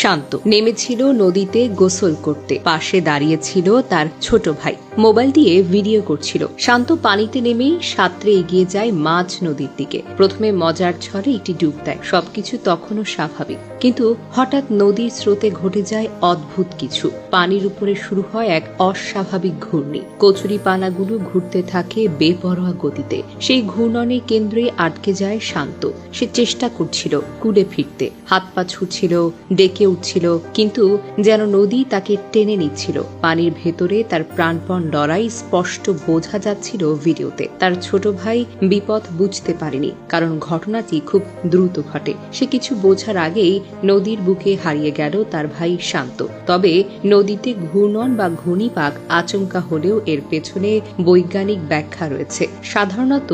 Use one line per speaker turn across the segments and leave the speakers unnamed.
শান্ত নেমেছিল নদীতে গোসল করতে। পাশে দাঁড়িয়েছিল তার ছোট ভাই, মোবাইল দিয়ে ভিডিও করছিল। শান্ত পানিতে নেমেই সাঁতরে এগিয়ে যায় মাঝ নদীর দিকে। প্রথমে মজার ছলে একটি ডুব দেয়। সবকিছু তখনও স্বাভাবিক, কিন্তু হঠাৎ নদীর স্রোতে ঘটে যায় অদ্ভুত কিছু। পানির উপরে শুরু হয় এক অস্বাভাবিক ঘূর্ণি। কচুরি পানাগুলো ঘুরতে থাকে বেপরোয়া গতিতে। সেই ঘূর্ণনে কেন্দ্রে আটকে যায় শান্ত। সে চেষ্টা করছিল কুলে ফিরতে, হাত পা ছুটছিল, ডেকে উঠছিল, কিন্তু যেন নদী তাকে টেনে নিচ্ছিল। পানির ভেতরে তার প্রাণপণ লড়াই স্পষ্ট বোঝা যাচ্ছিল ভিডিওতে। তার ছোট ভাই বিপদ বুঝতে পারেনি, কারণ ঘটনাটি খুব দ্রুত ঘটে। সে কিছু বোঝার আগেই নদীর বুকে হারিয়ে গেল তার ভাই শান্ত। তবে নদীতে ঘূর্ণন বা ঘূর্ণিপাক আচমকা হলেও এর পেছনে বৈজ্ঞানিক ব্যাখ্যা রয়েছে। সাধারণত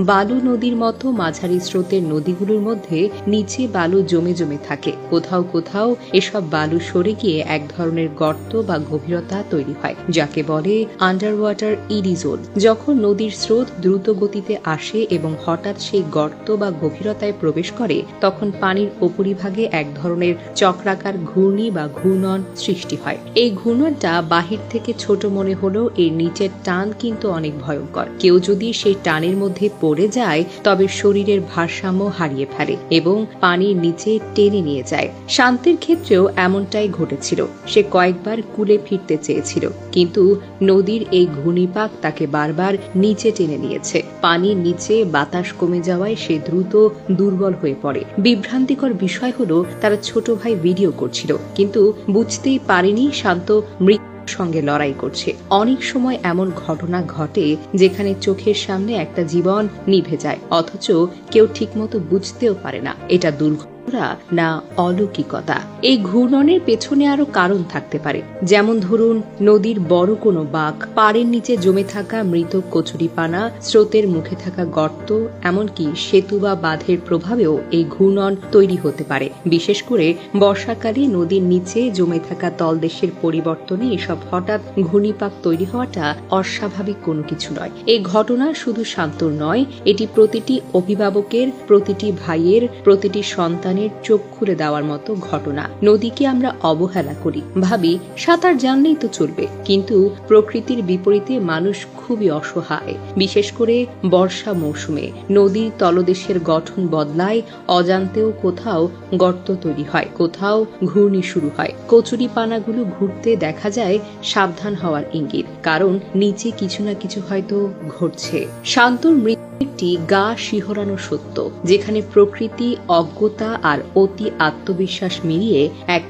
বালু নদীর মতো মাঝারি স্রোতের নদীগুলোর মধ্যে নিচে বালু জমে জমে থাকে। কোথাও কোথাও এসব বালু সরে গিয়ে এক ধরনের গর্ত বা গভীরতা তৈরি হয়, যাকে বলে আন্ডার ওয়াটার ইডি জোন। যখন নদীর স্রোত দ্রুত গতিতে আসে এবং হঠাৎ সেই গর্ত বা গভীরতায় প্রবেশ করে, তখন পানির উপরিভাগে এক ধরনের চক্রাকার ঘূর্ণি বা ঘূর্ণন সৃষ্টি হয়। এই ঘূর্ণনটা বাহির থেকে ছোট মনে হলেও এর নিচের টান কিন্তু অনেক ভয়ঙ্কর। কেউ যদি সেই টানের মধ্যে পড়ে যায়, তবে শরীরের ভারসাম্য হারিয়ে ফেলে এবং পানির নিচে টেনে নিয়ে যায়। শান্তির ক্ষেত্রেও এমনটাই ঘটেছিল। সে কয়েকবার কুলে ফিরতে চেয়েছিল, কিন্তু নদীর এই ঘূর্ণিপাক তাকে বারবার নিচে টেনে নিয়েছে। পানির নিচে বাতাস কমে যাওয়ায় সে দ্রুত দুর্বল হয়ে পড়ে। বিভ্রান্তিকর বিষয় হলো, তার ছোট ভাই ভিডিও করছিল, কিন্তু বুঝতেই পারেনি শান্ত সঙ্গে লড়াই করছে। অনেক সময় এমন ঘটনা ঘটে যেখানে চোখের সামনে একটা জীবন নিভে যায়, অথচ কেউ ঠিকমতো বুঝতেও পারে না এটা দুর্ঘটনা না অলৌকিকতা। এই ঘূর্ণনের পেছনে আরো কারণ থাকতে পারে, যেমন ধরুন নদীর বড় কোনো বাঁক, পাড়ের নিচে জমে থাকা মৃত কচুরিপানা, স্রোতের মুখে থাকা গর্ত, এমনকি সেতু বা বাঁধের প্রভাবেও এই ঘূর্ণন তৈরি হতে পারে। বিশেষ করে বর্ষাকালে নদীর নিচে জমে থাকা তলদেশের পরিবর্তনে এসব হঠাৎ ঘূর্ণিপাক তৈরি হওয়াটা অস্বাভাবিক কোনো কিছু নয়। এই ঘটনা শুধু শান্তর নয়, এটি প্রতিটি অভিভাবকের, প্রতিটি ভাইয়ের, প্রতিটি সন্তানের চোখ খুলে দেওয়ার মতো ঘটনা। নদীকে আমরা অবহেলা করি, ভাবি সাঁতার জানলেই তো চলবে, কিন্তু প্রকৃতির বিপরীতে মানুষ খুবই অসহায়। বিশেষ করে বর্ষা মৌসুমে নদীর তলদেশের গঠন বদলায়, অজান্তেও কোথাও গর্ত তৈরি হয়, কোথাও ঘূর্ণি শুরু হয়। কচুরি পানাগুলো ঘুরতে দেখা যায় সাবধান হওয়ার ইঙ্গিত, কারণ নিচে কিছু না কিছু হয়তো ঘটছে। শান্তর একটি গা শিহরানো সত্য, যেখানে প্রকৃতি, অজ্ঞতা আর অতি আত্মবিশ্বাস মিলিয়ে এক